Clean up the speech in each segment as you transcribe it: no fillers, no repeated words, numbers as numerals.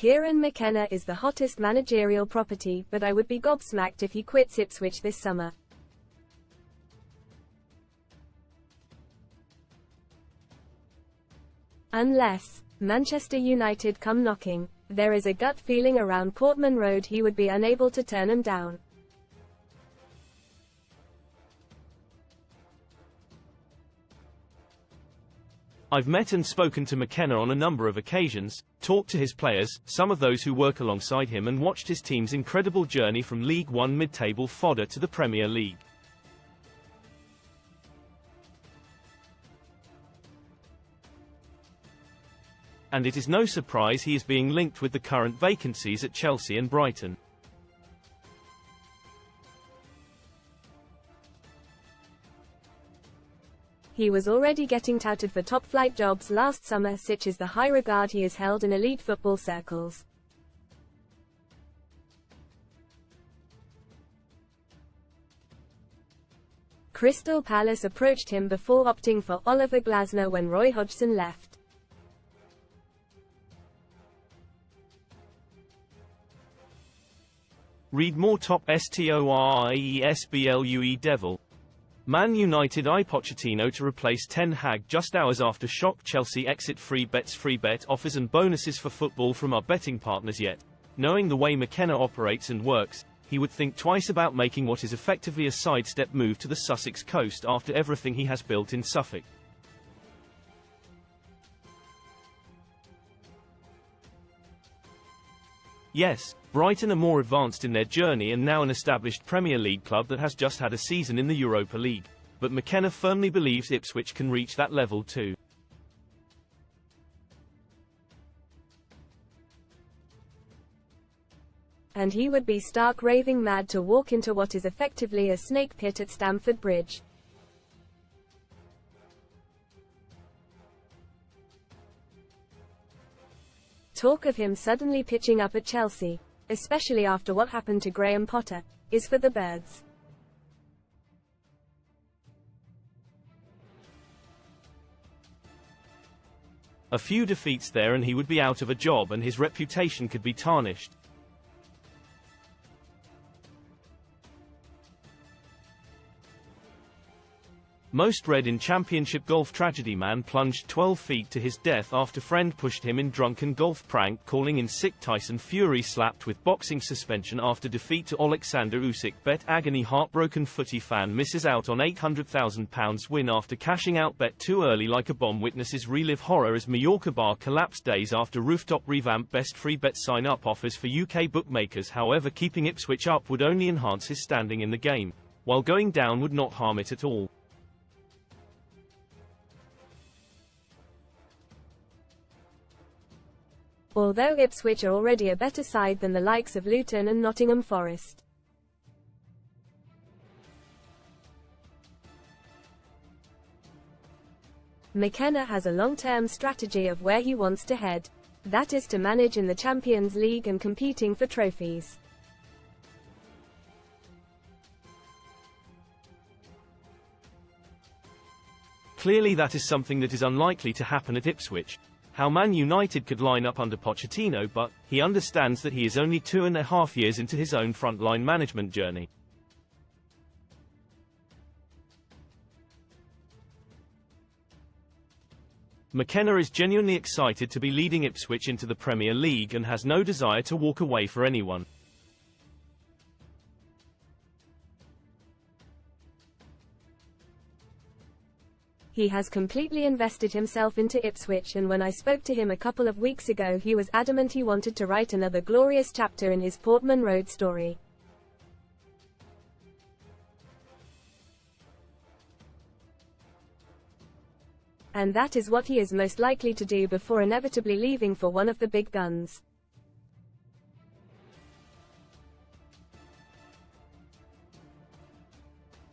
Kieran McKenna is the hottest managerial property, but I would be gobsmacked if he quits Ipswich this summer. Unless Manchester United come knocking, there is a gut feeling around Portman Road he would be unable to turn them down. I've met and spoken to McKenna on a number of occasions, talked to his players, some of those who work alongside him, and watched his team's incredible journey from League One mid-table fodder to the Premier League. And it is no surprise he is being linked with the current vacancies at Chelsea and Brighton. He was already getting touted for top-flight jobs last summer, such as the high regard he has held in elite football circles. Crystal Palace approached him before opting for Oliver Glasner when Roy Hodgson left. Read more. Top STORIESBLUE Devil. Man United eye Pochettino to replace Ten Hag just hours after shock Chelsea exit. Free bets, free bet offers and bonuses for football from our betting partners. Yet, knowing the way McKenna operates and works, he would think twice about making what is effectively a sidestep move to the Sussex coast after everything he has built in Suffolk. Yes, Brighton are more advanced in their journey and now an established Premier League club that has just had a season in the Europa League, but McKenna firmly believes Ipswich can reach that level too. And he would be stark raving mad to walk into what is effectively a snake pit at Stamford Bridge. Talk of him suddenly pitching up at Chelsea, especially after what happened to Graham Potter, is for the birds. A few defeats there and he would be out of a job and his reputation could be tarnished. Most read in Championship golf tragedy. Man plunged 12 feet to his death after friend pushed him in drunken golf prank calling in sick. Tyson Fury slapped with boxing suspension after defeat to Alexander Usyk. Bet agony. Heartbroken footy fan misses out on £800,000 win after cashing out bet too early like a bomb. Witnesses relive horror as Mallorca bar collapsed days after rooftop revamp. Best free bet sign-up offers for UK bookmakers. However, keeping Ipswich up would only enhance his standing in the game, while going down would not harm it at all. Although Ipswich are already a better side than the likes of Luton and Nottingham Forest. McKenna has a long-term strategy of where he wants to head. That is to manage in the Champions League and competing for trophies. Clearly that is something that is unlikely to happen at Ipswich. How Man United could line up under Pochettino, but he understands that he is only 2.5 years into his own frontline management journey. McKenna is genuinely excited to be leading Ipswich into the Premier League and has no desire to walk away for anyone. He has completely invested himself into Ipswich, and when I spoke to him a couple of weeks ago he was adamant he wanted to write another glorious chapter in his Portman Road story. And that is what he is most likely to do before inevitably leaving for one of the big guns.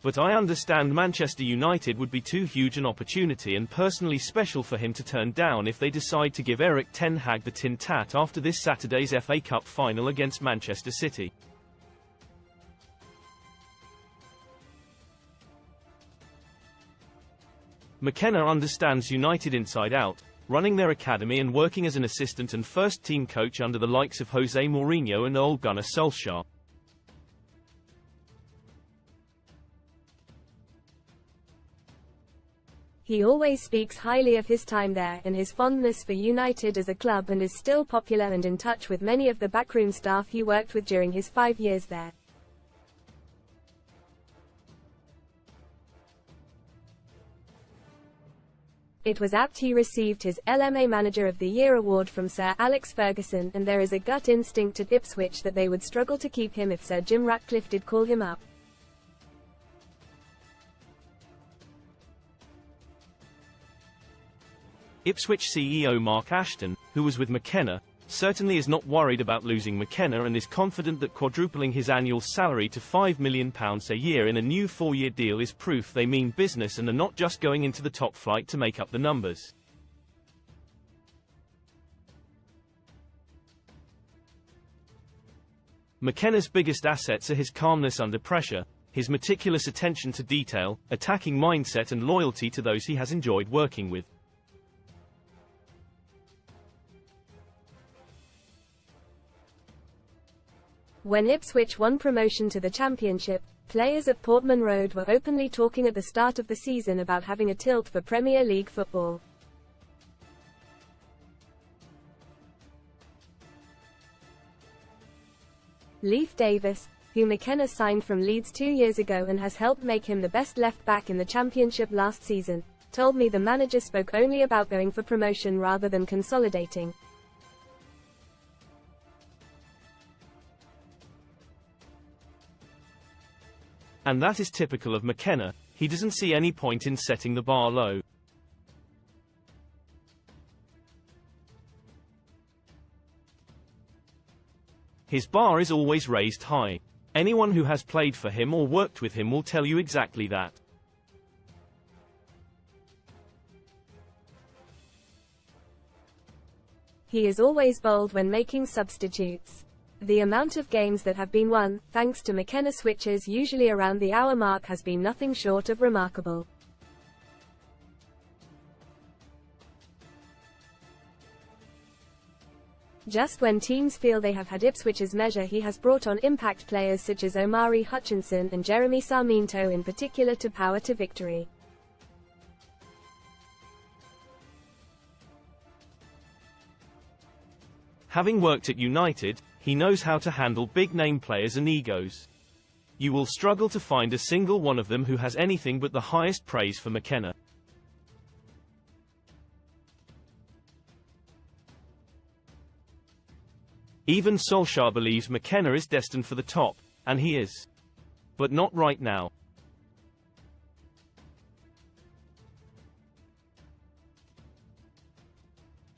But I understand Manchester United would be too huge an opportunity and personally special for him to turn down if they decide to give Erik ten Hag the tin tat after this Saturday's FA Cup final against Manchester City. McKenna understands United inside out, running their academy and working as an assistant and first-team coach under the likes of Jose Mourinho and Ole Gunnar Solskjaer. He always speaks highly of his time there and his fondness for United as a club, and is still popular and in touch with many of the backroom staff he worked with during his 5 years there. It was apt he received his LMA Manager of the Year award from Sir Alex Ferguson, and there is a gut instinct at Ipswich that they would struggle to keep him if Sir Jim Ratcliffe did call him up. Ipswich CEO Mark Ashton, who was with McKenna, certainly is not worried about losing McKenna and is confident that quadrupling his annual salary to £5 million a year in a new 4-year deal is proof they mean business and are not just going into the top flight to make up the numbers. McKenna's biggest assets are his calmness under pressure, his meticulous attention to detail, attacking mindset and loyalty to those he has enjoyed working with. When Ipswich won promotion to the Championship, players at Portman Road were openly talking at the start of the season about having a tilt for Premier League football. Leif Davis, who McKenna signed from Leeds 2 years ago and has helped make him the best left-back in the Championship last season, told me the manager spoke only about going for promotion rather than consolidating. And that is typical of McKenna. He doesn't see any point in setting the bar low. His bar is always raised high. Anyone who has played for him or worked with him will tell you exactly that. He is always bold when making substitutes. The amount of games that have been won, thanks to McKenna switches usually around the hour mark, has been nothing short of remarkable. Just when teams feel they have had Ipswich's measure, he has brought on impact players such as Omari Hutchinson and Jeremy Sarmiento in particular to power to victory. Having worked at United, he knows how to handle big-name players and egos. You will struggle to find a single one of them who has anything but the highest praise for McKenna. Even Solskjaer believes McKenna is destined for the top, and he is. But not right now.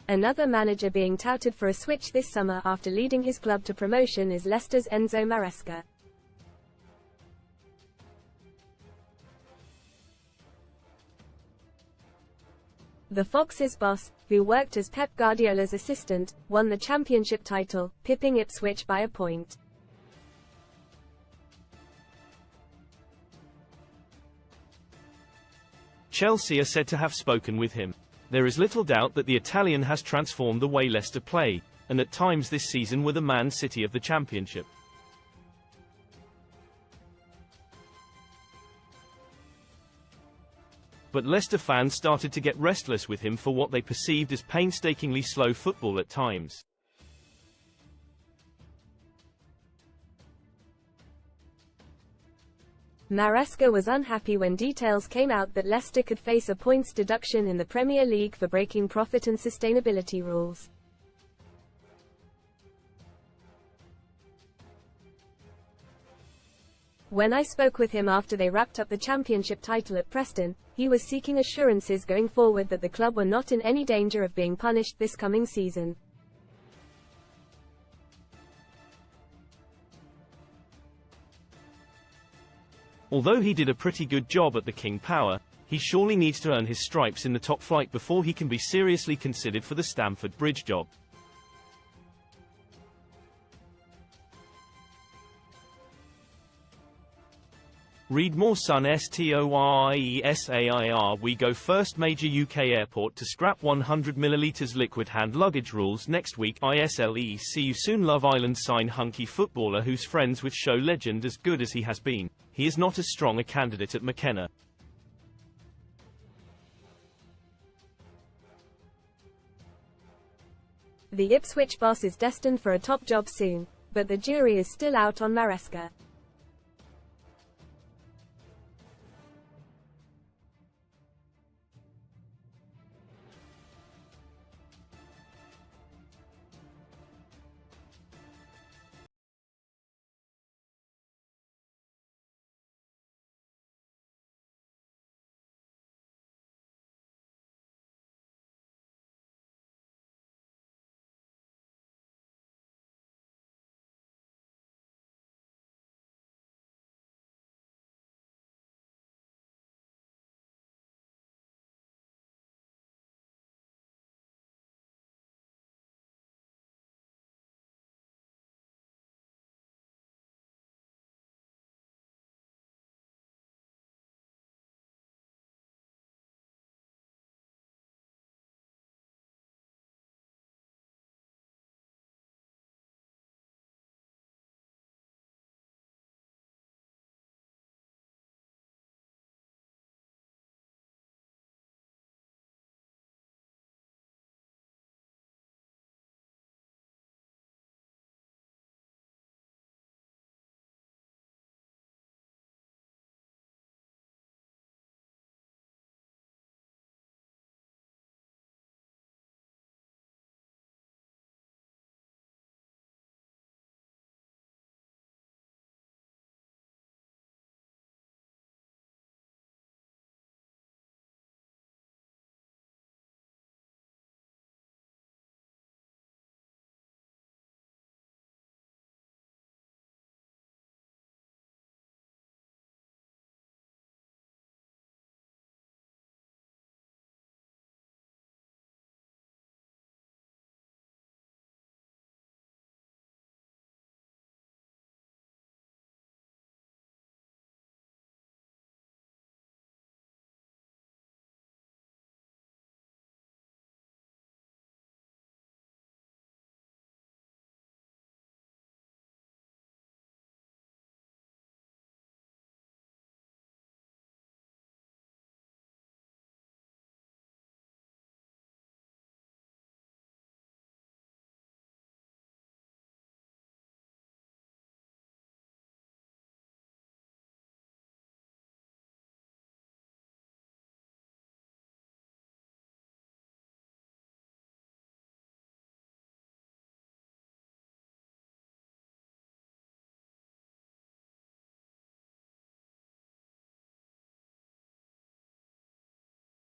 Another manager being touted for a switch this summer after leading his club to promotion is Leicester's Enzo Maresca. The Foxes' boss, who worked as Pep Guardiola's assistant, won the championship title, pipping Ipswich by a point. Chelsea are said to have spoken with him. There is little doubt that the Italian has transformed the way Leicester play, and at times this season were the Man City of the Championship. But Leicester fans started to get restless with him for what they perceived as painstakingly slow football at times. Maresca was unhappy when details came out that Leicester could face a points deduction in the Premier League for breaking profit and sustainability rules. When I spoke with him after they wrapped up the championship title at Preston, he was seeking assurances going forward that the club were not in any danger of being punished this coming season. Although he did a pretty good job at the King Power, he surely needs to earn his stripes in the top flight before he can be seriously considered for the Stamford Bridge job. Read more Sun STORIESAIR. We go first major UK airport to scrap 100ml liquid hand luggage rules next week. ISLE. See you soon. Love Island sign hunky footballer who's friends with show legend. As good as he has been, he is not as strong a candidate at McKenna. The Ipswich boss is destined for a top job soon, but the jury is still out on Maresca.